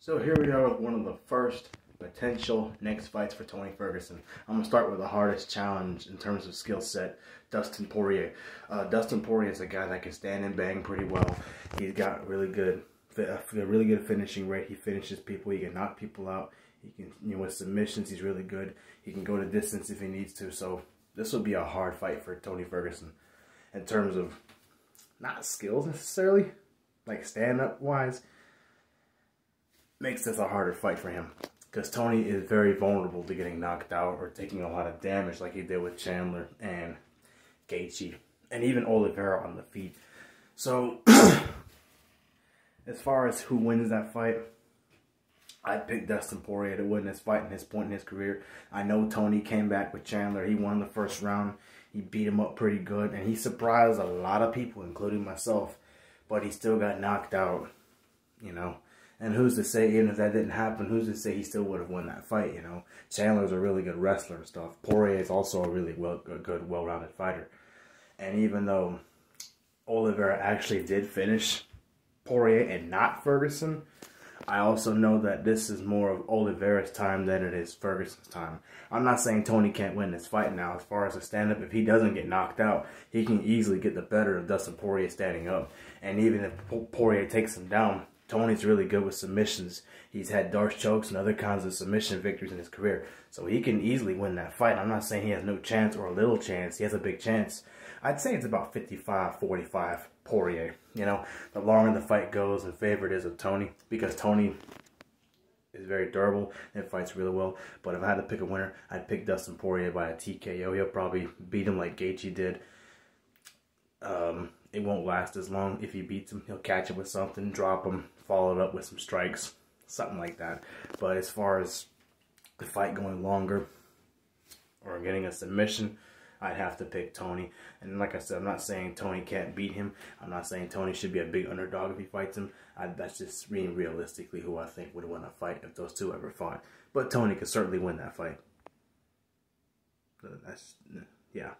So here we are with one of the first potential next fights for Tony Ferguson. I'm going to start with the hardest challenge in terms of skill set, Dustin Poirier. Dustin Poirier is a guy that can stand and bang pretty well. He's got really good finishing rate. He finishes people. He can knock people out. He can, with submissions, he's really good. He can go the distance if he needs to. So this will be a hard fight for Tony Ferguson in terms of not skills necessarily, like stand-up wise. Makes this a harder fight for him because Tony is very vulnerable to getting knocked out or taking a lot of damage like he did with Chandler and Gaethje and even Oliveira on the feet. So as far as who wins that fight, I'd pick Dustin Poirier to win this fight in his point in his career. I know Tony came back with Chandler. He won the first round. He beat him up pretty good and he surprised a lot of people, including myself, but he still got knocked out, you know. And who's to say, even if that didn't happen, who's to say he still would have won that fight, you know? Chandler's a really good wrestler and stuff. Poirier is also a really good, well-rounded fighter. And even though Oliveira actually did finish Poirier and not Ferguson, I also know that this is more of Oliveira's time than it is Ferguson's time. I'm not saying Tony can't win this fight now. As far as a stand-up, if he doesn't get knocked out, he can easily get the better of Dustin Poirier standing up. And even if Poirier takes him down, Tony's really good with submissions. He's had Darce chokes and other kinds of submission victories in his career. So he can easily win that fight. I'm not saying he has no chance or a little chance. He has a big chance. I'd say it's about 55-45 Poirier. You know, the longer the fight goes, the favor it is of Tony. Because Tony is very durable and fights really well. But if I had to pick a winner, I'd pick Dustin Poirier by a TKO. He'll probably beat him like Gaethje did. It won't last as long. If he beats him, he'll catch him with something, drop him, follow it up with some strikes, something like that. But as far as the fight going longer or getting a submission, I'd have to pick Tony. And like I said, I'm not saying Tony can't beat him. I'm not saying Tony should be a big underdog if he fights him. That's just being realistically who I think would win a fight if those two ever fought. But Tony could certainly win that fight. Yeah.